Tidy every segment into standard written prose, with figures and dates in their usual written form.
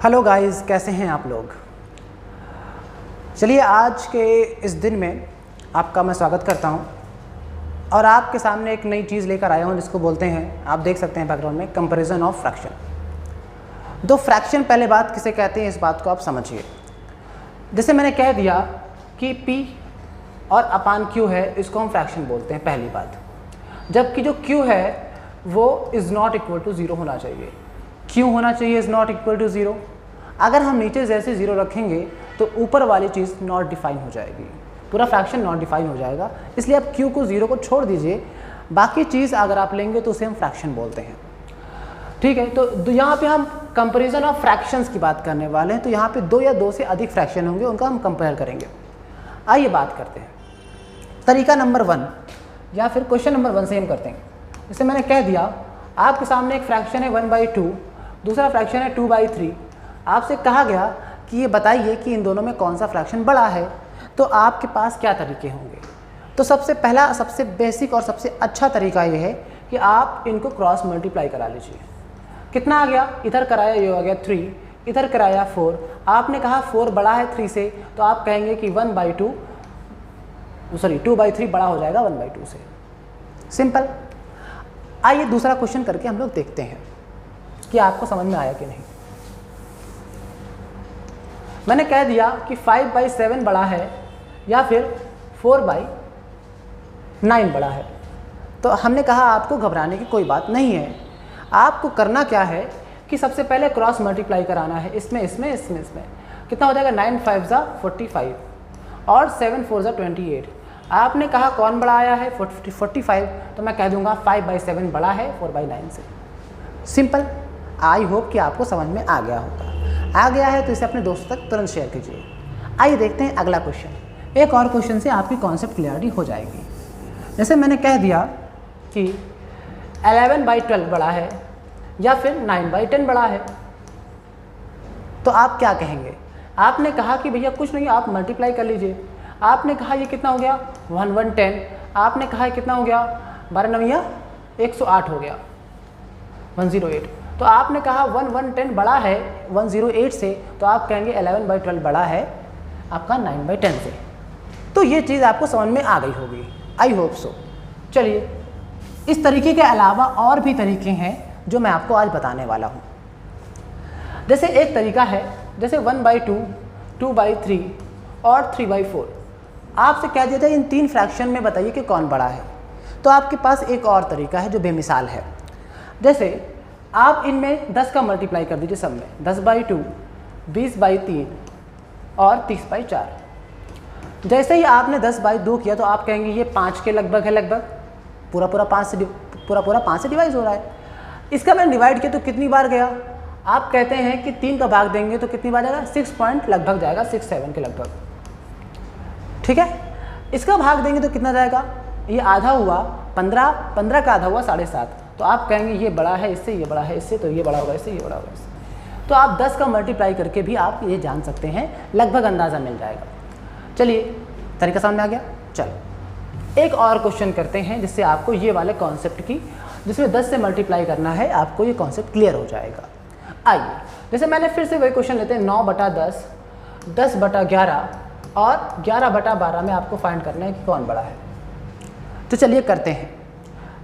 Hello guys, कैसे हैं आप लोग। चलिए आज के इस दिन में आपका मैं स्वागत करता हूं और आपके सामने एक नई चीज़ लेकर आया हूं जिसको बोलते हैं, आप देख सकते हैं बैकग्राउंड में, कंपैरिजन ऑफ फ्रैक्शन। दो फ्रैक्शन पहले बात किसे कहते हैं इस बात को आप समझिए। जैसे मैंने कह दिया कि P और अपान Q है, इसको हम फ्रैक्शन बोलते हैं पहली बात, जबकि जो Q है वो is not equal to zero होना चाहिए। क्यों होना चाहिए is not equal to zero? अगर हम नीचे जैसे ज़ीरो रखेंगे तो ऊपर वाली चीज़ नॉट डिफाइन हो जाएगी, पूरा फ्रैक्शन नॉट डिफाइन हो जाएगा। इसलिए आप Q को ज़ीरो को छोड़ दीजिए, बाकी चीज़ अगर आप लेंगे तो उसे हम फ्रैक्शन बोलते हैं। ठीक है, तो यहाँ पे हम कंपैरिजन ऑफ फ्रैक्शंस की बात करने वाले हैं। तो यहाँ पे दो या दो से अधिक फ्रैक्शन होंगे, उनका हम कंपेयर करेंगे। आइए बात करते हैं तरीका नंबर 1 या फिर क्वेश्चन नंबर 1 से हम करते हैं। जैसे मैंने कह दिया आपके सामने एक फ्रैक्शन है 1/2, दूसरा फ्रैक्शन है 2/3। आपसे कहा गया कि ये बताइए कि इन दोनों में कौन सा फ्रैक्शन बड़ा है, तो आपके पास क्या तरीके होंगे। तो सबसे पहला, सबसे बेसिक और सबसे अच्छा तरीका ये है कि आप इनको क्रॉस मल्टीप्लाई करा लीजिए। कितना आ गया, इधर कराया ये आ गया 3, इधर कराया 4। आपने कहा 4 बड़ा है 3 से, तो आप कहेंगे कि 2/3 बड़ा हो जाएगा 1/2 से। सिंपल। आइए दूसरा क्वेश्चन करके हम लोग देखते हैं कि आपको समझ में आया कि नहीं। मैंने कह दिया कि 5/7 बड़ा है या फिर 4/9 बड़ा है। तो हमने कहा आपको घबराने की कोई बात नहीं है। आपको करना क्या है कि सबसे पहले क्रॉस मल्टीप्लाई कराना है, इसमें इसमें इसमें इसमें। कितना हो जाएगा, 9 5 45 और 7 4 28। आपने कहा कौन बड़ा आया है, 45, तो मैं कह दूंगा 5/7 बड़ा है 4/9 से। सिंपल। आई होप कि आपको समझ में आ गया होगा। आ गया है तो इसे अपने दोस्तों तक तुरंत शेयर कीजिए। आइए देखते हैं अगला क्वेश्चन। एक और क्वेश्चन से आपकी कॉन्सेप्ट क्लियरिटी हो जाएगी। जैसे मैंने कह दिया कि 11/12 बड़ा है या फिर 9/10 बड़ा है, तो आप क्या कहेंगे। आपने कहा कि भैया कुछ नहीं, आप मल्टीप्लाई कर लीजिए। आपने कहा ये कितना हो गया 110, आपने कहा कितना हो गया 12 9 108 हो गया 108। तो आपने कहा 110 बड़ा है 108 से, तो आप कहेंगे 11/12 बड़ा है आपका 9/10 से। तो ये चीज़ आपको समझ में आ गई होगी, आई होप सो। चलिए, इस तरीके के अलावा और भी तरीके हैं जो मैं आपको आज बताने वाला हूँ। जैसे एक तरीका है, जैसे 1/2, 2/3 और 3/4। आपसे कह दिया था इन 3 फ्रैक्शन में बताइए कि कौन बड़ा है। तो आपके पास एक और तरीका है जो बेमिसाल है। जैसे आप इनमें 10 का मल्टीप्लाई कर दीजिए सब में, 10/2, 20/3 और 30/4। जैसे ही आपने 10/2 किया तो आप कहेंगे ये 5 के लगभग है, लगभग पूरा 5 से डिवाइड हो रहा है। इसका मैंने डिवाइड किया तो कितनी बार गया, आप कहते हैं कि 3 का भाग देंगे तो कितनी बार जाएगा, 6 पॉइंट लगभग जाएगा, 6-7 के लगभग। ठीक है, इसका भाग देंगे तो कितना जाएगा, ये आधा हुआ 15 का आधा हुआ 7.5। तो आप कहेंगे ये बड़ा है इससे, ये बड़ा है इससे, तो ये बड़ा होगा इससे, ये बड़ा होगा इससे। तो आप 10 का मल्टीप्लाई करके भी आप ये जान सकते हैं, लगभग अंदाज़ा मिल जाएगा। चलिए, तरीका सामने आ गया। चलो एक और क्वेश्चन करते हैं जिससे आपको ये वाले कॉन्सेप्ट की, जिसमें 10 से मल्टीप्लाई करना है, आपको ये कॉन्सेप्ट क्लियर हो जाएगा। आइए, जैसे मैंने फिर से वही क्वेश्चन लेते हैं, 9/10, 10/11 और 11/12 में आपको फाइंड करना है कि कौन बड़ा है। तो चलिए करते हैं।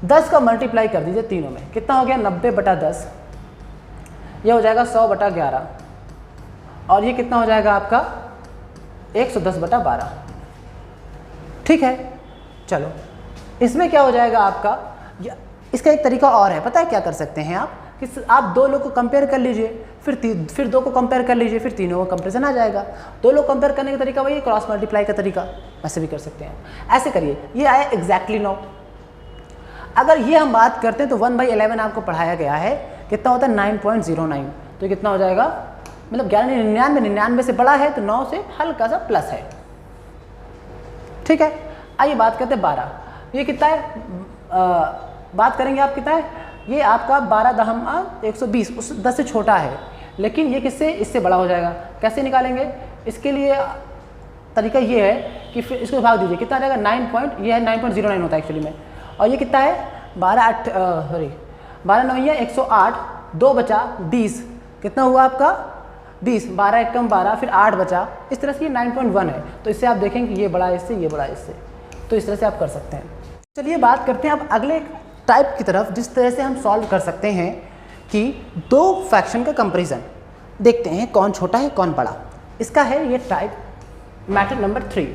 10 का मल्टीप्लाई कर दीजिए तीनों में, कितना हो गया 90/10, यह हो जाएगा 100/11 और ये कितना हो जाएगा आपका 110/12। ठीक है, चलो इसमें क्या हो जाएगा आपका, इसका एक तरीका और है, पता है क्या कर सकते हैं आप, कि आप दो लोग को कंपेयर कर लीजिए, फिर 2 को कंपेयर कर लीजिए, फिर तीनों का कंपेरिजन आ जाएगा। 2 लोग कंपेयर करने का तरीका वही है, क्रॉस मल्टीप्लाई का तरीका, ऐसे भी कर सकते हैं। ऐसे करिए, ये आया एग्जैक्टली 9। अगर ये हम बात करते हैं तो 1/11 आपको पढ़ाया गया है, कितना होता है 9.09। तो कितना हो जाएगा, मतलब 99 से बड़ा है तो 9 से हल्का सा प्लस है। ठीक है, आइए बात करते हैं 12। ये कितना है, बात करेंगे आप कितना है, ये आपका 12 120, उस 10 से छोटा है, लेकिन ये किससे, इससे बड़ा हो जाएगा। कैसे निकालेंगे, इसके लिए तरीका ये है कि फिर इसको भाग दीजिए, कितना आ जाएगा ये है 9.09 होता है एक्चुअली में, और ये कितना है 12 9 108, 2 बचा 20, कितना हुआ आपका 20, 12 एक कम 12, फिर 8 बचा, इस तरह से ये 9.1 है। तो इससे आप देखेंगे ये बड़ा इससे, ये बड़ा इससे, तो इस तरह से आप कर सकते हैं। चलिए बात करते हैं अब अगले टाइप की तरफ, जिस तरह से हम सॉल्व कर सकते हैं कि दो फ्रैक्शन का कंपैरिजन। देखते हैं कौन छोटा है कौन बड़ा। इसका है ये टाइप मैथड नंबर 3।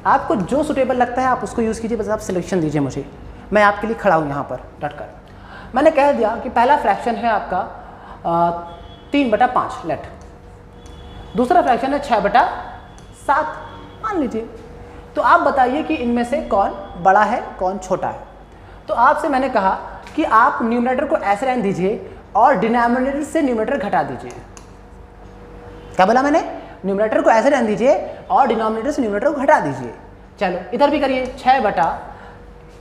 आपको जो सुटेबल लगता है आप उसको यूज़ कीजिए, बस आप सिलेक्शन दीजिए मुझे, मैं आपके लिए खड़ा हूँ यहाँ पर डट कर। मैंने कह दिया कि पहला फ्रैक्शन है आपका 3/5 लेट, दूसरा फ्रैक्शन है 6/7 मान लीजिए। तो आप बताइए कि इनमें से कौन बड़ा है कौन छोटा है। तो आपसे मैंने कहा कि आप न्यूमरेटर को ऐसे रहने दीजिए और डिनोमिनेटर से न्यूमरेटर घटा दीजिए। क्या बोला मैंने? न्यूमरेटर को ऐसे रहने दीजिए और डिनोमिनेटर से न्यूमरेटर को घटा दीजिए। चलो इधर भी करिए, 6 बटा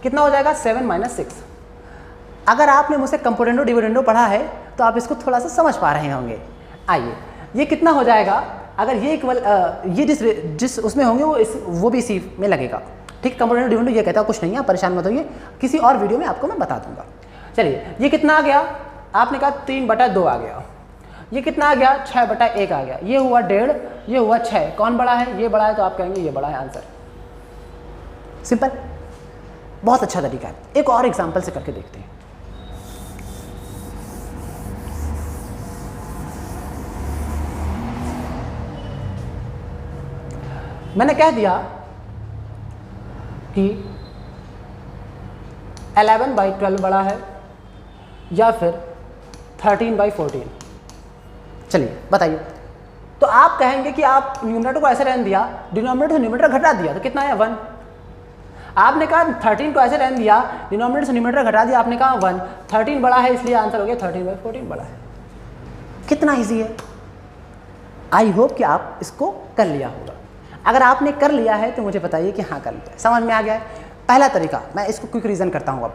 कितना हो जाएगा 7 - 6। अगर आपने मुझसे कंपोनेंडो डिविडेंडो पढ़ा है तो आप इसको थोड़ा सा समझ पा रहे होंगे। आइए ये कितना हो जाएगा, अगर ये इक्वल ये जिस उसमें होंगे वो भी इसी में लगेगा। ठीक, कंपोनेंडो डिविडेंडो ये कहता है कुछ नहीं है, परेशान मत होइए, किसी और वीडियो में आपको मैं बता दूंगा। चलिए ये कितना आ गया, आपने कहा 3/2 आ गया। ये कितना आ गया 6/1 आ गया। ये हुआ 1.5, ये हुआ 6। कौन बड़ा है? ये बड़ा है, तो आप कहेंगे ये बड़ा है आंसर। सिंपल, बहुत अच्छा तरीका है। एक और एग्जांपल से करके देखते हैं। मैंने कह दिया कि 11/12 बड़ा है या फिर 13/14। चलिए बताइए। तो आप कहेंगे कि आप न्यूमरेटर को ऐसे रहने दिया, डिनोमिनेटर से न्यूमरेटर घटा दिया, तो कितना है 1। आपने कहा 13 को ऐसे रहने दिया, डिनोमिनेटर से न्यूमरेटर घटा दिया, आपने कहा 1। 13 बड़ा है इसलिए आंसर हो गया 13/14 बड़ा है। कितना ईजी है। आई होप कि आप इसको कर लिया होगा। अगर आपने कर लिया है तो मुझे बताइए कि हाँ कर लिया है, समझ में आ गया है। पहला तरीका, मैं इसको क्विक रीजन करता हूँ। अब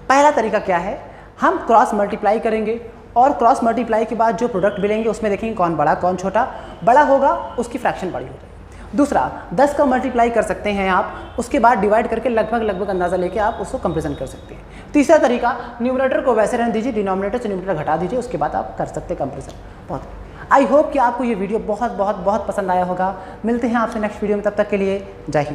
पहला तरीका क्या है, हम क्रॉस मल्टीप्लाई करेंगे और क्रॉस मल्टीप्लाई के बाद जो प्रोडक्ट मिलेंगे उसमें देखेंगे कौन बड़ा कौन छोटा। बड़ा होगा उसकी फ्रैक्शन बड़ी हो जाएगी। दूसरा 10 का मल्टीप्लाई कर सकते हैं आप, उसके बाद डिवाइड करके लगभग अंदाजा लेके आप उसको कंपेरिजन कर सकते हैं। तीसरा तरीका, न्यूमरेटर को वैसे रहने दीजिए, डिनोमिनेटर से न्यूमरेटर घटा दीजिए, उसके बाद आप कर सकते हैं कंपेरिजन। बहुत आई होप कि आपको ये वीडियो बहुत पसंद आया होगा। मिलते हैं आपसे नेक्स्ट वीडियो में, तब तक के लिए जय हिंद।